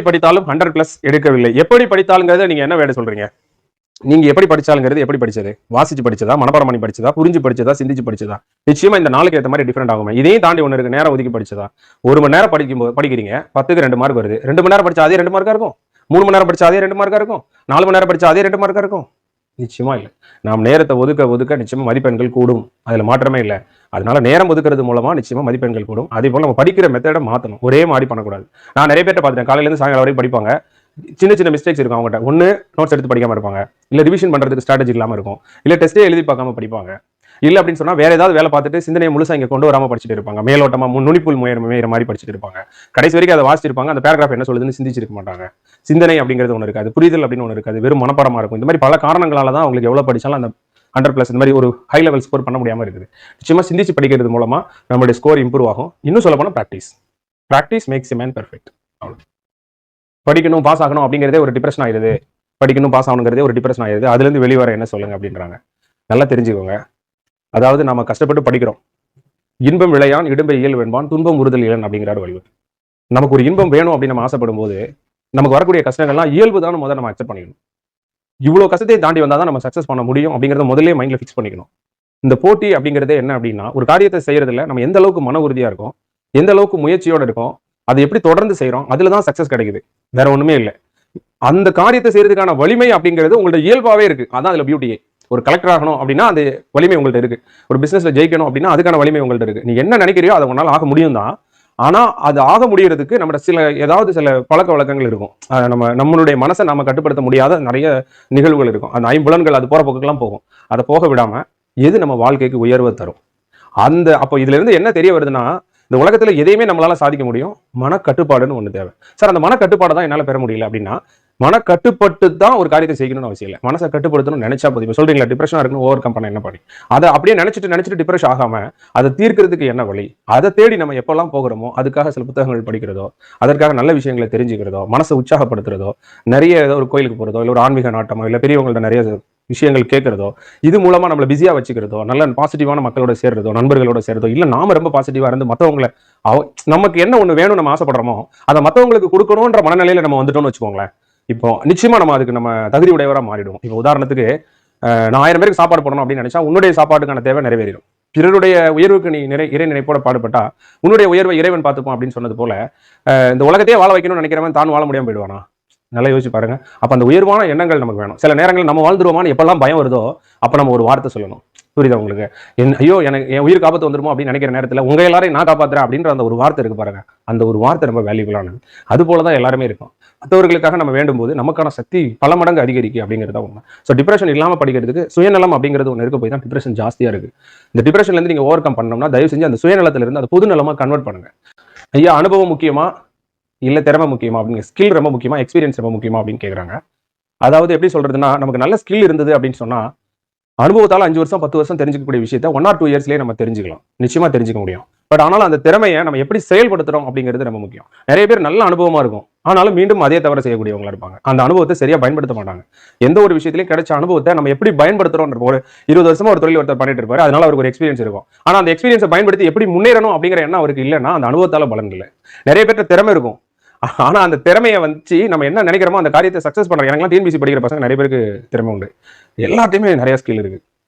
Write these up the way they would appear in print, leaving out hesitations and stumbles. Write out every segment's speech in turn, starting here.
படித்தாலும் 100+ எடுக்கவில்லை. எப்படி படித்தாலுங்கிறத நீங்க என்ன வேலை சொல்றீங்க? நீங்க எப்படி படிச்சாலுங்கிறது எப்படி படிச்சது? வாசிச்சு படிச்சதா, மனப்பாடம் பண்ணி படிச்சதா, புரிஞ்சு படிச்சதா, சிந்திச்சு படிச்சதா? நிச்சயமா இந்த நாளுக்கு ஏற்ற மாதிரி டிஃபரெண்ட் ஆகுமே. இதையும் தாண்டி ஒண்ணு இருக்கு, நேரம் ஒதுக்கி படிச்சதா? 1 மணி நேரம் படிக்கிறீங்க, 10க்கு 2 மார்க் வருது. 2 மணி நேரம் படிச்சா அதே 2 மார்க்கா இருக்கும்? 3 மணி நேரம் படிச்சா அதே 2 மார்க்கா இருக்கும்? 4 மணி நேரம் படிச்சா அதே 2 மார்க்கா இருக்கும்? நிச்சயமா இல்ல. நாம் நேரத்தை ஒதுக்க நிச்சயமா மதிப்பெண்கள் கூடும், அதுல மாற்றமே இல்லை. அதனால நேரம் ஒதுக்குறது மூலமா நிச்சயமா மதிப்பெண்கள் கூடும். அதே போல நம்ம படிக்கிற மெத்தடை மாற்றணும், ஒரே மாதிரி பண்ணக்கூடாது. நான் நிறைய பேர்ட்ட பார்த்துட்டேன், காலையில இருந்து சாயங்காலம் வரைக்கும் படிப்பாங்க, சின்ன சின்ன மிஸ்டேக்ஸ் இருக்கும் அவங்ககிட்ட. ஒன்று நோட்ஸ் எடுத்து படிக்காம இருப்பாங்க, இல்லை ரிவிஷன் பண்றதுக்கு ஸ்ட்ராட்டஜி இல்லாமல் இருக்கும், இல்லை டெஸ்ட்டே எழுதி பார்க்காம படிப்பாங்க, இல்லை அப்படின்னு சொன்னா வேற ஏதாவது வேலை பார்த்துட்டு சிந்தனையை முழுசா இங்க கொண்டு வராம படிச்சுட்டு இருப்பாங்க, மேலோட்டமா நுனிப்புல் மேயற மாதிரி படிச்சுட்டு இருப்பாங்க. கடைசி வரைக்கும் அதை வாசிச்சிருப்பாங்க, அந்த பேராகிராஃப் என்ன சொல்லுதுன்னு சிந்திச்சிருக்க மாட்டாங்க. சிந்தனை அப்படிங்கிறது ஒன்று இருக்காது, புரிதல் அப்படின்னு ஒன்று இருக்காது, வெறும் மனப்பாடமா இருக்கும். இந்த மாதிரி பல காரணங்களால தான் அவங்களுக்கு எவ்வளவு படிச்சாலும் அந்த 100+ இந்த மாதிரி ஒரு ஹை லெவல் ஸ்கோர் பண்ண முடியாம இருக்குது. நிச்சயமா சிந்திச்சு படிக்கிறது மூலமா நம்மளுடைய ஸ்கோர் இம்ப்ரூவ் ஆகும். இன்னும் சொல்ல போனா practice makes a man perfect. படிக்கணும் பாஸ் ஆகணும் அப்படிங்கிறதே ஒரு டிப்ரெஷன் ஆயிடுது, படிக்கணும் பாஸ் ஆகணுங்கிறதே ஒரு டிப்ரெஷன் ஆயிடுது, அதுல இருந்து வெளிவர என்ன சொல்லுங்க அப்படின்றாங்க. நல்லா தெரிஞ்சுக்கோங்க. அதாவது நம்ம கஷ்டப்பட்டு படிக்கிறோம். இன்பம் விளையான் இடும்பை இயல் வெண்பான் துன்பம் உறுதல் இயலன் அப்படிங்கிறார் வள்ளுவர். நமக்கு ஒரு இன்பம் வேணும் அப்படின்னு நம்ம ஆசைப்படும் போது நமக்கு வரக்கூடிய கஷ்டங்கள்லாம் இயல்பு தான் முதல்ல நம்ம அக்செப்ட் பண்ணிக்கணும். இவ்வளவு கஷ்டத்தை தாண்டி வந்தாதான் நம்ம சக்சஸ் பண்ண முடியும் அப்படிங்கறத முதல்ல மைண்ட்ல ஃபிக்ஸ் பண்ணிக்கணும். இந்த போட்டி அப்படிங்கிறதே என்ன அப்படின்னா, ஒரு காரியத்தை செய்யறதுல நம்ம எந்த அளவுக்கு மன உறுதியா இருக்கோம், எந்த அளவுக்கு முயற்சியோட இருக்கோம், அதை எப்படி தொடர்ந்து செய்யறோம், அதுலதான் சக்சஸ் கிடைக்குது, வேற ஒண்ணுமே இல்லை. அந்த காரியத்தை செய்யறதுக்கான வலிமை அப்படிங்கிறது உங்களோட இயல்பாவே இருக்கு. அதான் அதுல பியூட்டியே. ஒரு கலெக்டர் ஆகணும் அப்படின்னா அந்த வலிமை உங்கள்ட்ட இருக்கு. ஒரு பிசினஸ்ல ஜெயிக்கணும் அப்படின்னா அதுக்கான வலிமை உங்கள்ட்ட இருக்கு. நீ என்ன நினைக்கிறியோ அதை உங்களால ஆக முடியும் தான். ஆனா அது ஆக முடியறதுக்கு நம்ம சில பழக்க வழக்கங்கள் இருக்கும். நம்மளுடைய மனசை நாம கட்டுப்படுத்த முடியாத நிறைய நிகழ்வுகள் இருக்கும். அந்த 5 அது போற போக்குக்கெல்லாம் போகும். அதை போக விடாம எது நம்ம வாழ்க்கைக்கு உயர்வை தரும், அப்போ இதுல இருந்து என்ன தெரிய வருதுன்னா, இந்த உலகத்துல எதையுமே நம்மளால சாதிக்க முடியும், மனக்கட்டுப்பாடுன்னு ஒண்ணு தேவை. சார் அந்த மனக்கட்டுப்பாடு தான் என்னால பெற முடியல அப்படின்னா, மனக்கட்டுப்பட்டு தான் ஒரு காரியத்தை செய்யணும்னு அவசியம் இல்லை. மனசை கட்டுப்படுத்தணும் நினைச்சா போதும். இப்போ சொல்றீங்களா டிப்ரெஷனா இருக்குன்னு ஓவர் கம் பண்ண என்ன பண்ணி, அதை அப்படியே நினைச்சிட்டு டிப்ரெஷன் ஆகாம அதை தீர்க்கிறதுக்கு என்ன வழி, அதை தேடி நம்ம எப்பெல்லாம் போகிறோமோ அதுக்காக சில புத்தகங்கள் படிக்கிறதோ, அதற்காக நல்ல விஷயங்களை தெரிஞ்சுக்கிறதோ, மனசை உற்சாகப்படுத்துறதோ, நிறைய ஏதோ ஒரு கோயிலுக்கு போறதோ, இல்லை ஒரு ஆன்மீக நாட்டமோ, இல்லை பெரியவங்கள்ட்ட நிறைய விஷயங்கள் கேட்கறதோ, இது மூலமா நம்மளை பிஸியா வச்சுக்கிறதோ, நல்ல பாசிட்டிவான மக்களோட சேர்றதோ, நண்பர்களோட சேர்றதோ, இல்ல நாம ரொம்ப பாசிட்டிவா இருந்து மற்றவங்களை நமக்கு என்ன ஒண்ணு வேணும் நம்ம ஆசைப்படுறோமோ அதை மற்றவங்களுக்கு கொடுக்கணும்ன்ற மனநிலையில நம்ம வந்துட்டோம்னு வச்சுக்கோங்களேன், இப்போ நிச்சயமா நம்ம அதுக்கு நம்ம தகுதி உடையவரா மாறிடுவோம். இப்போ உதாரணத்துக்கு நான் 1000 பேருக்கு சாப்பாடு போடணும் அப்படின்னு நினைச்சா உன்னுடைய சாப்பாட்டுக்கான தேவை நிறைவேறும். பிறருடைய உயர்வுக்கு நீ இறை நினைப்போட பாடுபட்டா உன்னுடைய உயர்வை இறைவன் பார்த்துப்பான் அப்படின்னு சொன்னது போல, இந்த உலகத்தையே வாழ வைக்கணும்னு நினைக்கிறவன் தான் வாழ முடியாம போயிடுவானா? நல்லா யோசிச்சு பாருங்க. அப்ப அந்த உயர்வான எண்ணங்கள் நமக்கு வேணும். சில நேரங்கள் நம்ம வாழ்ந்துருவோமான்னு எப்பெல்லாம் பயம் வருதோ அப்ப நம்ம ஒரு வார்த்தை சொல்லணும். புரியுதா உங்களுக்கு? ஐயோ எனக்கு என் உயிர் காப்பாத்து வந்துருமோ அப்படின்னு நினைக்கிற நேரத்துல உங்க எல்லாரையும் நான் காப்பாத்துறேன் அப்படின்ற அந்த ஒரு வார்த்தை இருக்கு பாருங்க, அந்த ஒரு வார்த்தை ரொம்ப வேல்யூபிளானது. அது போலதான் எல்லாருமே இருக்கும். மற்றவர்களுக்காக நம்ம வேண்டும் போது நமக்கான சக்தி பல மடங்கு அதிகரிக்கும் அப்படிங்கிறத உண்மை. ஸோ டிப்ரெஷன் இல்லாம படிக்கிறதுக்கு சுயநலம் அப்படிங்கிறது ஒன்று இருக்க போய் தான் டிப்ரெஷன் ஜாஸ்தியா இருக்கு. இந்த டிப்ரெஷன்ல இருந்து நீங்க ஓவர் கம் பண்ணோம்னா தயவு செஞ்சு அந்த சுயநலத்துல இருந்து அதை பொதுநலமா கன்வெர்ட் பண்ணுங்க. ஐயா அனுபவம் முக்கியமா இல்ல திறமை முக்கியமா அப்படிங்க, ஸ்கில் ரொம்ப முக்கியமா எக்ஸ்பீரியன்ஸ் ரொம்ப முக்கியமா அப்படின்னு கேட்குறாங்க. அதாவது எப்படி சொல்றதுன்னா, நமக்கு நல்ல ஸ்கில் இருந்தது அப்படின்னு சொன்னா அனுபவத்தால 5 வருஷம் 10 வருஷம் தெரிஞ்சுக்கக்கூடிய விஷயத்த 1 or 2 இயர்ஸ்லயே நம்ம தெரிஞ்சுக்கலாம், நிச்சயமா தெரிஞ்சுக்க முடியும். பட் ஆனாலும் அந்த திறமையை நம்ம எப்படி செயல்படுத்துறோம் அப்படிங்கிறது ரொம்ப முக்கியம். நிறைய பேர் நல்ல அனுபவமா இருக்கும், ஆனாலும் மீண்டும் அதே தவிர செய்யக்கூடியவங்களா இருப்பாங்க. அந்த அனுபவத்தை சரியா பயன்படுத்த மாட்டாங்க. எந்த ஒரு விஷயத்திலையும் கிடைச்ச அனுபவத்தை நம்ம எப்படி பயன்படுத்துறோம். ஒரு 20 வருஷமா ஒரு தொழில் ஒருத்தர் பண்ணிட்டு இருப்பாரு, அதனால அவருக்கு ஒரு எக்ஸ்பீரியன்ஸ் இருக்கும். ஆனா அந்த எக்ஸ்பீரியன்ஸை பயன்படுத்தி எப்படி முன்னேறணும் அப்படிங்கிற எண்ணம் அவருக்கு இல்லைன்னா அந்த அனுபவத்தால பலன் இல்லை. நிறைய பேர்ட்ட திறமை இருக்கும், ஆனா அந்த திறமையை வச்சு நம்ம என்ன நினைக்கிறோமோ அந்த காரியத்தை சக்சஸ் பண்றோம். எனக்குலாம் டிஎன்பிசி படிக்கிற பசங்க நிறைய பேருக்கு திறமை உண்டு, எல்லாத்தையுமே நிறைய ஸ்கில் இருக்கு,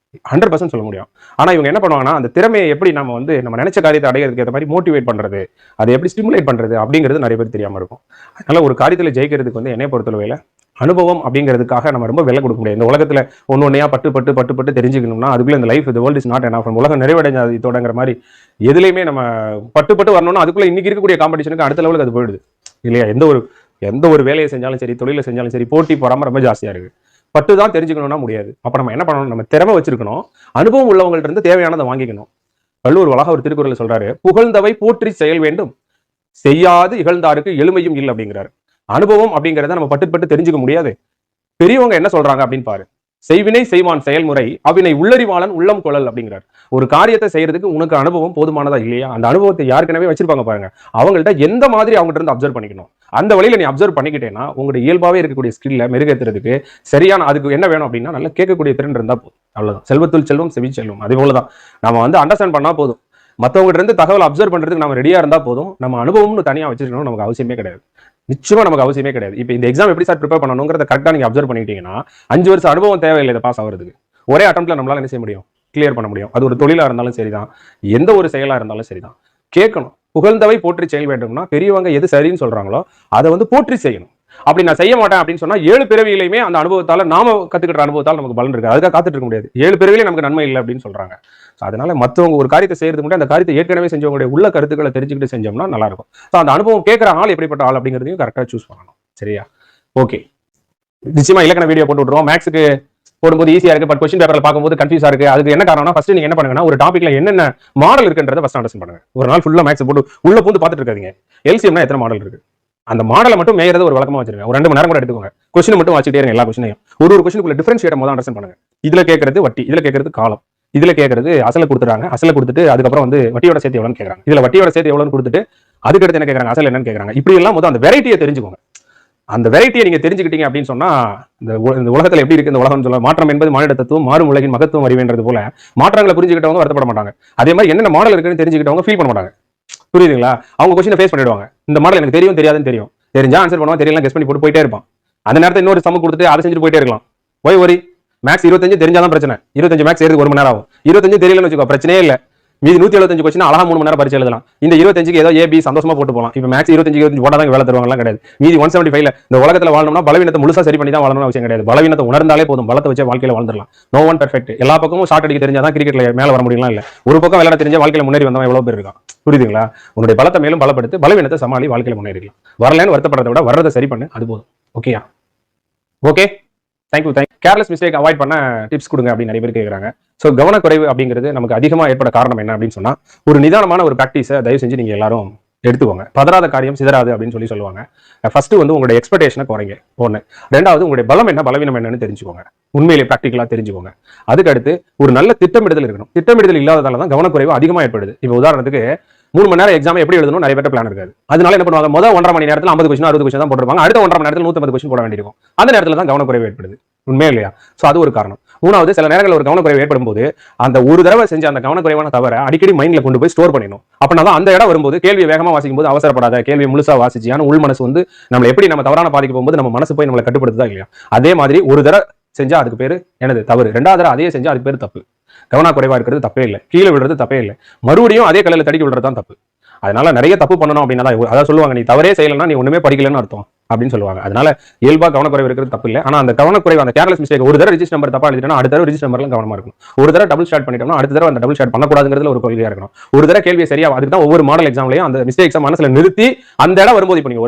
100% சொல்ல முடியும். ஆனா இவங்க என்ன பண்ணுவாங்கன்னா, அந்த திறமையை எப்படி நம்ம நினைச்ச காரியத்தை அடையிறதுக்கு ஏற்ற மாதிரி மோட்டிவேட் பண்றது, அதை எப்படி ஸ்டிமுலேட் பண்றது அப்படிங்கிறது நிறைய பேர் தெரியாம இருக்கும். அதனால ஒரு காரியத்துல ஜெயிக்கிறதுக்கு என்னை பொறுத்தளவையில அனுபவம் அப்படிங்கிறதுக்காக நம்ம ரொம்ப விலை கொடுக்க முடியாது. இந்த உலகத்துல ஒன்னொன்னையா பட்டு தெரிஞ்சுக்கணும்னா அதுக்குள்ள இந்த லைஃப், இந்த வேர்ல்ட் இஸ் நாட் எனஃப், உலகம் நிறைவடைஞ்சதோடங்கிற மாதிரி எதுலையுமே நம்ம பட்டு வரணும்னா அதுக்குள்ள இன்னைக்கு இருக்கக்கூடிய காம்படிஷனுக்கு அடுத்த லெவலுக்கு அது போயிடுது இல்லையா? எந்த ஒரு வேலையை செஞ்சாலும் சரி, தொழிலை செஞ்சாலும் சரி, போட்டி போறாம ரொம்ப ஜாஸ்தியா இருக்கு. பட்டு தான் தெரிஞ்சுக்கணும்னா முடியாது. அப்ப நம்ம என்ன பண்ணணும், நம்ம திறமை வச்சிருக்கணும், அனுபவம் உள்ளவங்கள்ட்ட இருந்து தேவையானதை வாங்கிக்கணும். வள்ளுவர் அழகா ஒரு திருக்குறள் சொல்றாரு, புகழ்ந்தவை போற்றி செயல் வேண்டும், செய்யாது இகழ்ந்தாருக்கு எளிமையும் இல்லை அப்படிங்கிறாரு. அனுபவம் அப்படிங்கிறத நம்ம பட்டு தெரிஞ்சுக்க முடியாது. பெரியவங்க என்ன சொல்றாங்க அப்படின்னு பாரு, செய்வினை செய்வான் செயல்முறை அவினை உள்ளறிவாளன் உள்ளம் கொள்ளல் அப்படிங்கிறார். ஒரு காரியத்தை செய்யறதுக்கு உனக்கு அனுபவம் போதுமானதா இல்லையா, அந்த அனுபவத்தை யாருக்கெனவே வச்சிருப்பாங்க பாருங்க, அவங்கள்ட்ட எந்த மாதிரி அவங்ககிட்ட இருந்து அப்சர்வ் பண்ணிக்கணும். அந்த வழியில நீ அப்சர்வ் பண்ணிக்கிட்டேன்னா உங்களுடைய இயல்பாவே இருக்கக்கூடிய ஸ்கில்ல மெருகேற்றுறதுக்கு சரியான அதுக்கு என்ன வேணும் அப்படின்னா நல்ல கேட்கக்கூடிய திறன் இருந்தா போதும். அவ்வளவுதான். செல்வத்துள் செல்வம் செவி செல்வம். அதே போலதான் நம்ம அண்டர்ஸ்டாண்ட் பண்ணா போதும். மற்றவங்க இருந்து தகவல் அப்சர்வ் பண்றதுக்கு நம்ம ரெடியா இருந்தா போதும். நம்ம அனுபவம்னு தனியா வச்சிருக்கணும் நமக்கு அவசியமே கிடையாது. நிச்சயமா நமக்கு அவசியமே கிடையாது. இப்போ இந்த எக்ஸாம் எப்படி சார் ப்ரிப்பேர் பண்ணணுங்கிறத கரெக்டாக நீங்க அப்சர்வ் பண்ணிட்டீங்கன்னா 5 வருஷம் அனுபவம் தேவையில்லை இதை பாஸ் ஆகிறதுக்கு. ஒரே அட்டம்ப்ட்ல நம்மளால என்ன செய்ய முடியும், கிளியர் பண்ண முடியும். அது ஒரு தொழிலா இருந்தாலும் சரிதான், எந்த ஒரு செயலா இருந்தாலும் சரிதான். கேட்கணும், புகழ்ந்தவை போற்றி செயல் வேண்டும்னா பெரியவங்க எது சரின்னு சொல்றாங்களோ அதை வந்து போற்றி செய்யணும். அப்படி நான் செய்ய மாட்டேன் அப்படின்னு சொன்னா 7 பிறவியிலுமே அந்த அனுபவத்தால நாம கத்துக்கிட்ட அனுபவத்தால் நமக்கு பலன் இருக்கு. அதுக்காக காத்துட்டு இருக்க முடியாது. 7 பிறவியிலே நமக்கு நன்மை இல்லை அப்படின்னு சொல்றாங்க. அதனால மற்றவங்க ஒரு காரியத்தை செய்யறதுக்கு முன்னாடி அந்த காரியத்தை ஏற்கனவே செஞ்சவங்களுடைய உள்ள கருத்துக்களை தெரிஞ்சுக்கிட்டு செஞ்சோம்னா நல்லா இருக்கும். அந்த அனுபவம் கேட்கிற ஆள் எப்படிப்பட்ட ஆள் அப்படிங்கிறதையும் கரெக்டா சூஸ் பண்ணணும். சரியா? ஓகே, நிச்சயமா இலக்கண வீடியோ போட்டு விட்டுருவோம். மேக்ஸுக்கு போடும்போது ஈஸியா இருக்கு, பட் கொஸ்டின் பேப்பர்ல பார்க்கும்போது கன்ஃபியூஸா இருக்கு. அதுக்கு என்ன காரணம்னா ஃபர்ஸ்ட் நீங்க என்ன பண்ணுங்கன்னா ஒரு டாபிக்ல என்னென்ன மாடல் இருக்குன்றதை ஃபர்ஸ்ட் அண்டர்ஸ்டாண்ட் பண்ணுங்க. ஒரு நாள் ஃபுல்லா மேக்ஸ் போட்டு உள்ள பூந்து பார்த்துட்டு இருக்காதீங்க. எல்சிஎம்னா எத்தனை மாடல் இருக்கு, அந்த மாடலை மட்டும் மேயறது ஒரு வழக்கமா வச்சிருங்க. ஒரு 2 மணி நேரம் கூட எடுத்துக்கோங்க. கொஸ்டின் மட்டும் வாசிக்கிட்டே இருங்க. எல்லா கொஸ்டினையும் ஒரு கொஸ்டினுக்குள்ள டிஃபரன்ஷியேட் முதல்ல அண்டர்ஸ்டாண்ட் பண்ணுங்க. இதுல கேட்கறது வட்டி, இதுல கேட்கறது காலம், இதுல கேட்கறது அசல கொடுத்துறாங்க. அசல கொடுத்துட்டு அதுக்கப்புறம் வந்து வட்டியோட சேர்த்து எவ்வளவுன்னு கேட்கறாங்க. இதுல வட்டியோட சேர்த்து எவ்வளவுன்னு கொடுத்துட்டு அதுக்கடுத்து என்ன கேட்கறாங்க, அசல் என்னன்னு கேட்கறாங்க. இப்படி எல்லாம் முதல் அந்த வெரைட்டியை தெரிஞ்சுக்கோங்க. அந்த வெரைட்டியை நீங்க தெரிஞ்சுக்கிட்டீங்க அப்படின்னு சொன்னா இந்த உலகத்துல எப்படி இருக்கு இந்த உலகம் சொல்ல, மாற்றம் என்பது மானிட தத்துவம், மாறும் உலகின் மகத்துவம் அறிவேன்றது போல மாற்றங்களை புரிஞ்சுக்கிட்டவங்க வருத்தப்பட மாட்டாங்க. அதே மாதிரி என்னென்ன மாடல் இருக்குன்னு தெரிஞ்சுக்கிட்டவங்க ஃபீல் பண்ண மாட்டாங்க. புரியுதுங்களா? அவங்க கொஸ்டினை ஃபேஸ் பண்ணிடுவாங்க. இந்த மாடல் எனக்கு தெரியும் தெரியாதுன்னு தெரியும், தெரிஞ்சா ஆன்சர் பண்ணுவான், தெரியலாம் கெஸ் பண்ணி போயிட்டே இருப்பான். அந்த நேரத்தில் இன்னொரு சம கொடுத்துட்டு அதை செஞ்சுட்டு போயிட்டே இருக்கலாம். ஒய் மேக்ஸ் 25 தெரிஞ்சாதான் பிரச்சனை. 25 மேக்ஸ் ஏறதுக்கு 1 மணி நேரம் ஆகும். 25 தெரியலன்னு வச்சுக்கோ, பிரச்சனையே இல்லை. மீதி 175 கொஸ்டின் அழகா 3 மணி நேரம் பரிச்சு எழுதலாம். இந்த 25க்கு ஏதோ ஏபி சந்தோஷமா போட்டு போகலாம். இப்போ மேக்ஸ் 25 போட்டாதான் வேலை தருவாங்கலாம் கிடையாது. மீதி 175ல இந்த உலகத்துல வாழணும்னா பலவீனத்தை முழுசா சரி பண்ணி தான் வாழணும்னு அவசியம் கிடையாது. பலவீனத்தை உணர்ந்தாலே போதும், பலத்தை வச்சு வாழ்க்கையில வாழ்ந்துடலாம். No one perfect. எல்லா பக்கமும் ஷார்ட் அடிக்க தெரிஞ்சாதான் கிரிக்கெட்ல மேல வர முடியலாம். இல்ல ஒரு பக்கம் விளையாட தெரிஞ்ச வாழ்க்கையில முன்னேறி வந்தவன் எவ்வளவு பேர் இருக்கான். புரியுதுங்களா? உன்னுடைய பலத்தை மேலும் பலப்படுத்து, பலவீனத்தை சமாளி, வாழ்க்கையில முன்னேறிடலாம். வரலன்னு வருத்தப்படுறதை விட வர்றதை சரி பண்ணு, அது போதும். ஓகேயா? Okay, thank you. Careless mistake avoid பண்ண டிப்ஸ் கொடுங்க அப்படின்னு நிறைய பேர் கேட்குறாங்க. ஸோ கவனக்குறைவு அப்படிங்கிறது நமக்கு அதிகமாக ஏற்பட காரணம் என்ன அப்படின்னு சொன்னா, ஒரு நிதானமான ஒரு ப்ராக்டிஸை தயவு செஞ்சு நீங்க எல்லாரும் எடுத்துக்கோங்க. பதறாத காரியம் சிதறாது அப்படின்னு சொல்லுவாங்க. ஃபர்ஸ்ட் வந்து உங்களுடைய எக்ஸ்பெக்டேஷனை குறைங்க. ஒன்று. ரெண்டாவது, உங்களுடைய பலம் என்ன பலவீனம் என்னன்னு தெரிஞ்சுக்கோங்க. உண்மையிலே ப்ராக்டிக்கலா தெரிஞ்சுக்கோங்க. அதுக்கு அடுத்து ஒரு நல்ல திட்டமிடுதல் இருக்கணும். திட்டமிடுதல் இல்லாததால தான் கவனக்குறைவு அதிகமாக ஏற்படுது. இப்போ உதாரணத்துக்கு 3 மணி நேரம் எக்ஸாம் எப்படி எழுதணும் நிறைய பேர் பிளான் இருக்காது. அதனால என்ன பண்ணுவாங்க, முதல் 1.5 மணி நேரத்தில் 50 கொஸ்டின் 60 கொஸ்டின் தான் போட்டுருப்பாங்க. அடுத்த 1.5 மணி நேரத்தில் 150 கொஸ்டின் போட வேண்டியிருக்கும். அந்த நேரத்தில் தான் கவனக்குறைவு ஏற்படுது. உண்மையா இல்லையா? ஸோ அது ஒரு காரணம். மூணாவது, சில நேரங்களில் ஒரு கவனக்குறைவு ஏற்படும் போது அந்த ஒரு தடவை செஞ்ச அந்த கவனக்குறைவான தவிர அடிக்கடி மைண்ட்ல கொண்டு போய் ஸ்டோர் பண்ணிடணும். அப்படின்னா தான் அந்த இடம் வரும்போது கேள்வி வேகமாக வாசிக்கும் போது அவசரப்படாத, கேள்வி முழுசா வாசிச்சு. ஆனால் உள் மனசு வந்து நம்ம எப்படி நம்ம தவறான பாதிக்க போகும்போது நம்ம மனசு போய் நம்மளை கட்டுப்படுத்துதா இல்லையா? அதே மாதிரி ஒரு தடவை செஞ்சா அதுக்கு பேரு எனது தவறு, 2வது தடவை அதையே செஞ்சா அதுக்கு பேரு தப்பு. கவனக்குறைவா இருக்கிறது தப்பே இல்லை, கீழே விடுறது தப்பே இல்லை, மறுபடியும் அதே கல்லில் தடிக்க விடுறது தான் தப்பு. அதனால நிறைய தப்பு பண்ணணும் அப்படின்னா அதான் சொல்லுவாங்க, நீ தவறே செய்யலைன்னா நீ ஒண்ணுமே படிக்கலன்னு அர்த்தம் அப்படின்னு சொல்லுவாங்க. அதனால இயல்பா கவனக்குறைவு இருக்கிறது தப்பு இல்லை. ஆனா அந்த கவனக்குறைவு, அந்த கேர்லெஸ் மிஸ்டேக், ஒரு தடவை ரிஜிஸ்டர் நம்பர் தப்பா எழுதிட்டோம்னா அடுத்த தடவை ரிஜிஸ்டர் நம்பர்லாம் கவனமா இருக்கும். ஒரு தடவை டபுள் ஸ்டார்ட் பண்ணிட்டோம்னா அடுத்த தடவை அந்த டபுள் ஸ்டார்ட் பண்ணக்கூடாதுங்கிறதுல ஒரு கொள்கையா இருக்கணும். ஒரு தடவை கேள்வி சரியா, அதுக்கு தான் ஒவ்வொரு மாடல் எக்ஸாம்லயும் அந்த மிஸ்டேக்ஸ் மனசுல நிறுத்தி அந்த இடம் வரும்போது, இப்போ நீங்க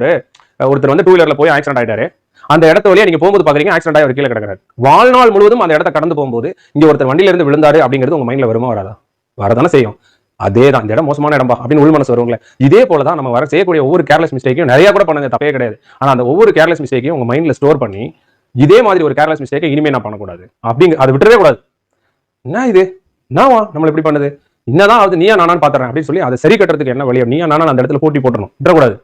ஒருத்தர் வந்து 2 வீலர்ல போய் ஆக்சிடென்ட் ஆயிட்டாரு, அந்த இடத்த வழியா நீங்க போகும்போது பாக்குறீங்க ஆக்சிடென்ட் ஆகி ஒரு கீழே கிடக்கிறாரு. வாழ்நாள் முழுவதும் அந்த இடத்த கடந்து போகும்போது இங்க ஒருத்தர் வண்டியில இருந்து விழுந்தாரு அப்படிங்கிறது உங்க மைண்ட்ல வருமா வராதா? வரதானே செய்யும். அதே தான், இந்த இடம் மோசமான இடம்பா அப்படின்னு உள் மனசு வருவாங்களே. இதே போல தான் நம்ம செய்யக்கூடிய ஒவ்வொரு கேர்லெஸ் மிஸ்டேக்கையும் நிறைய கூட பண்ணுங்க, தப்பே கிடையாது. ஆனா அந்த ஒவ்வொரு கேர்லெஸ் மிஸ்டேக்கையும் உங்க மைண்ட்ல ஸ்டோர் பண்ணி இதே மாதிரி ஒரு கேர்லெஸ் மிஸ்டேக்கை இனிமே நான் பண்ணக்கூடாது அப்படிங்க, அதை விட்டுறவே கூடாது. என்ன இது என்னவா நம்மள எப்படி பண்ணுது, என்னதான் அது நீயா நானான்னு பாத்துறேன் அப்படின்னு சொல்லி அதை சரி கட்டுறதுக்கு என்ன வழி, நீயா நானா அந்த இடத்துல போட்டி போட்டணும், விட்டுறக்கூடாது,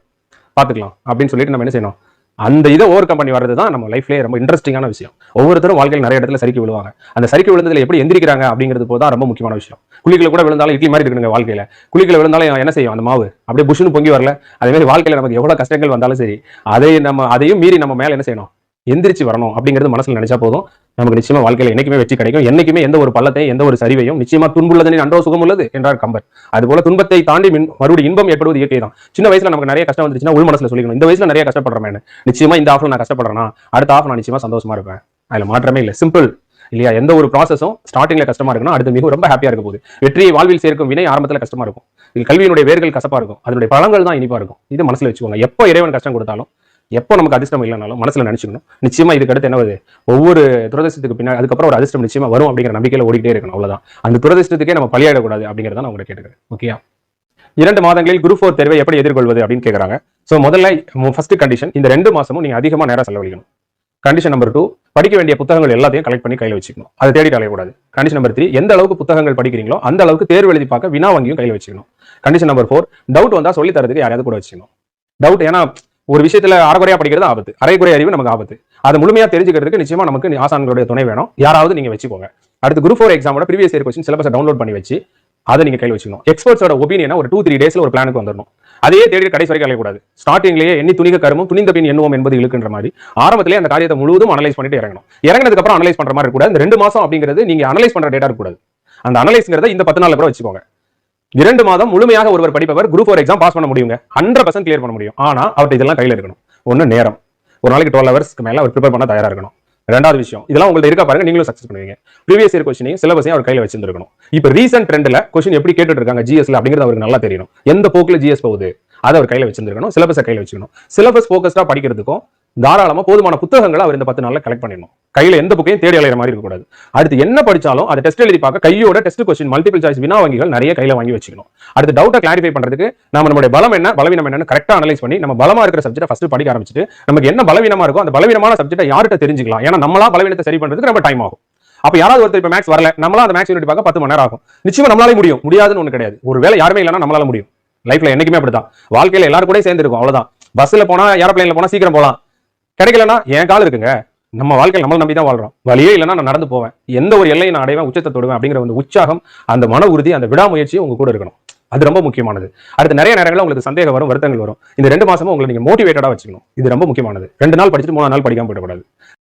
பாத்துக்கலாம் அப்படின்னு சொல்லிட்டு நம்ம என்ன செய்யணும், அந்த இதை ஓவர் கம் பண்ணி வர்றது தான் நம்ம லைஃப்லேயே ரொம்ப இன்ட்ரெஸ்டிங்கான விஷயம். ஒவ்வொருத்தரும் வாழ்க்கையில் நிறைய இடத்துல சரிக்கு விழுவாங்க. அந்த சரிக்கு விழுந்ததுல எப்படி எந்திரிக்கிறாங்க அப்படிங்கிறது போதான் ரொம்ப முக்கியமான விஷயம். குழிகளை கூட விழுந்தாலும் இட்லி மாதிரி இருக்குங்க வாழ்க்கையில. குழிகளை விழுந்தாலும் என்ன செய்யும், அந்த மாவு அப்படியே புஷ்னு பொங்கி வரல. அதே மாதிரி வாழ்க்கையில நமக்கு எவ்வளவு கஷ்டங்கள் வந்தாலும் சரி, அதையும் மீறி நம்ம மேல என்ன செய்யணும், எந்திரிச்சு வரணும் அப்படிங்கிறது மனசுல நினைச்சா போதும். நமக்கு நிச்சயமா வாழ்க்கையில என்னைக்குமே வெற்றி கிடைக்கும். என்னைக்குமே எந்த ஒரு பள்ளத்தையும் எந்த ஒரு சரிவையும் நிச்சயமா துன்புள்ளதனின் அன்றோ சுகம் உள்ளது என்றார் கம்பர். அதுபோல துன்பத்தை தாண்டி மறுபடியும் இன்பம் ஏற்படுவது இயற்கை தான். சின்ன வயசுல நமக்கு நிறைய கஷ்டம் வந்துச்சுன்னா உள் மனசுல சொல்லிக்கணும், இந்த வயசுல நிறைய கஷ்டப்படுறேன், நிச்சயமா இந்த ஆஃப்ல நான் கஷ்டப்படுறேன்னா அடுத்த ஆஃப் நான் நிச்சயமா சந்தோஷமா இருப்பேன். அதுல மாற்றமே இல்லை. சிம்பிள் இல்லையா? எந்த ஒரு ப்ராசஸும் ஸ்டார்டிங்ல கஷ்டமா இருக்குன்னா அடுத்து மிக ரொம்ப ஹாப்பியா இருக்க போகுது. வெற்றியை வாழ்வில் சேர்க்கும் வினை ஆரம்பத்துல கஷ்டமா இருக்கும். கல்வியினுடைய வேர்கள் கசப்பா இருக்கும், அதனுடைய பழங்கள் தான் இனிப்பா இருக்கும். இது மனசுல வச்சுக்கோங்க. எப்போ இறைவன் கஷ்டம் கொடுத்தாலும், எப்போ நமக்கு அதிர்ஷ்டம் இல்லைனாலும் மனசுல நினைச்சுக்கணும், நிச்சயமா இதுக்கு அடுத்து என்ன வருது, ஒவ்வொரு துரதிர்ஷ்டத்துக்கு பின்னாடி அதுக்கப்புறம் ஒரு அதிர்ஷ்டம் நிச்சயமா வரும் அப்படிங்கிற நம்பிக்கையில ஓடிக்கிட்டே இருக்கணும். அவ்வளவுதான். அந்த துரதிர்ஷ்டத்துக்கே நம்ம பலியாடக்கூடாது அப்படிங்கிறத நான் உங்களை கேட்டுக்கிறேன். ஓகே, 2 மாதங்களில் குரூப் 4 தேர்வை எப்படி எதிர்கொள்வது அப்படின்னு கேட்கறாங்க. ஸோ முதல்ல ஃபர்ஸ்ட் கண்டிஷன், இந்த 2 மாசமும் நீங்க அதிகமா நேரம் செலவழிக்கணும். கண்டிஷன் நம்பர் 2, படிக்க வேண்டிய புத்தகங்கள் எல்லாத்தையும் கலெக்ட் பண்ணி கையில் வச்சுக்கணும், அதை தேடிட்டு அலையக்கூடாது. கண்டிஷன் நம்பர் 3, எந்த அளவுக்கு புத்தகங்கள் படிக்கிறீங்களோ அந்த அளவுக்கு தேர்வு எழுதி பார்க்க வினா வங்கியும் கையில் வச்சுக்கணும். கண்டிஷன் நம்பர் 4, டவுட் வந்தா சொல்லி தரதுக்கு யாரையாவது கூட வச்சுக்கணும். டவுட், ஏன்னா ஒரு விஷயத்துல அரைகுறையா படிக்கிறது ஆபத்து, அரைகுறை அறிவு நமக்கு ஆபத்து. அதை முழுமையா தெரிஞ்சுக்கிறதுக்கு நிச்சயமா நமக்கு ஆசான்களுடைய துணை வேணும், யாராவது நீங்க வச்சுக்கோங்க. அடுத்து குரூப் 4 எக்ஸாமோட ப்ரீவியஸ் இயர் கொஸ்டின் சிலபஸை டவுன்லோட் பண்ணி வச்சு அதை நீங்க கையில் வச்சுக்கணும். எக்ஸ்பர்ட்ஸோட ஒப்பீனியனை ஒரு 2-3 டேஸ்ல ஒரு பிளானுக்கு வந்துடணும். அதையே தேடி கடைசி வரைக்கும் அலையக்கூடாது. ஸ்டார்டிங்லேயே எண்ணி துணிக கருமும் துணிந்த பின் எண்ணுவோம் என்பது இழுக்குன்ற மாதிரி ஆரம்பத்திலே அந்த காரியத்தை முழுவதும் அனலைஸ் பண்ணிட்டு இறங்கணும். இறங்கினதுக்கு அப்புறம் அனலைஸ் பண்ற மாதிரி கூட இந்த 2 மாசம் அப்படிங்கிறது நீங்க அனலைஸ் பண்ற டேட்டா இருக்கக்கூடாது. அந்த அனலைஸ்ங்கிறத இந்த 10 நாள்ல கூட வச்சுக்கோங்க. 2 மாதம் முழுமையாக ஒருவர் படிப்பவர் குரூப் 4 எக்ஸாம் பாஸ் பண்ண முடியுங்க. 100% கிளியர் பண்ண முடியும். ஆனா அவர்கிட்ட இதெல்லாம் கையில இருக்கணும். ஒன்னு நேரம், ஒரு நாளைக்கு 12 ஹவர்ஸ்க்கு மேல அவர் ப்ரிப்பேர் பண்ண தயாரா இருக்கணும். ரெண்டாவது விஷயம், இதெல்லாம் உங்கள்ட்ட இருக்கா பாருங்க, நீங்களும் சக்சஸ் பண்ணுவீங்க. ப்ரீவியஸ் இயர் கொஸ்டினையும் சிலபஸையும் அவர் கையில வச்சிருக்கணும். இப்போ ரீசன்ட் ட்ரெண்ட்ல கொஸ்டின் எப்படி கேட்டுட்டு இருக்காங்க ஜிஎஸ்ல அப்படிங்கிறது அவருக்கு நல்லா தெரியணும். எந்த போக்குல ஜிஎஸ் போகுது அதை அவர் கையில வச்சிருக்கணும். சிலபஸை கையில வச்சுக்கணும். சிலபஸ் போக்கஸ்டா படிக்கிறதுக்கும் தாராளமா போதுமான புத்தகங்களை அவர் இந்த 10 நாள்ல கலெக்ட் பண்ணிடணும். கையில எந்த புக்கையும் தேடி அலையிற மாதிரி இருக்கக்கூடாது. அடுத்து என்ன படிச்சாலும் அதை டெஸ்ட் எழுதி பார்க்க கையோட டெஸ்ட் கொஸ்டின் மல்டிபிள் சாய்ஸ் வினா வங்கிகள் நிறைய கையில வாங்கி வச்சுக்கணும். அடுத்து டவுட்டை கிளாரிஃபை பண்றதுக்கு நம்மளுடைய பலம் என்ன பலவீனம் என்னன்னு கரெக்டா அனலைஸ் பண்ணி நம்ம பலமா இருக்கிற சப்ஜெக்ட் ஃபர்ஸ்ட் படிக்க ஆரம்பிச்சுட்டு நமக்கு என்ன பலவீனமா இருக்கோ அந்த பலவீனமான சப்ஜெக்ட்டை யார்கிட்ட தெரிஞ்சுக்கலாம். ஏன்னா நம்மளா பலவீனத்தை சரி பண்றதுக்கு நம்ம டைம் ஆகும். அப்ப யாராவது ஒருத்தர் இப்ப மேக்ஸ் வரல, நம்மளா அந்த மேக்ஸ் யூனிட் பார்க்க 10 மணி நேரம் ஆகும். நிச்சயமா நம்மளால முடியும், முடியாதுன்னு ஒண்ணு கிடையாது. ஒரு வேலை யாருமே இல்லைன்னா நம்மளால முடியும். லைஃப்ல என்னைக்குமே அப்படிதான். வாழ்க்கையில எல்லாரும் கூட சேர்ந்து இருக்கும், அவ்வளவுதான். பஸ்ல போனா ஏரோப்ளேன்ல போனா சீக்கிரம் போலாம், கிடைக்கலன்னா என் கால் இருக்குங்க. நம்ம வாழ்க்கையில் நம்மளை நம்பி தான் வாழ்றோம். வழியே இல்லைன்னா நான் நடந்து போவேன், எந்த ஒரு எல்லையை நான் அடைவேன், உச்சத்தை தொடுவேன் அப்படிங்கிற அந்த உற்சாகம், அந்த மன உறுதி, அந்த விடாமுயற்சியும் உங்க கூட இருக்கணும். அது ரொம்ப முக்கியமானது. அடுத்து நிறைய நேரங்களில் உங்களுக்கு சந்தேகம் வரும், வருத்தங்கள் வரும். இந்த 2 மாசமும் உங்களை நீங்க மோட்டிவேட்டடா வச்சுக்கணும். இது ரொம்ப முக்கியமானது. 2 நாள் படிச்சுட்டு 3 நாள் படிக்காம போயிடக்கூடாது.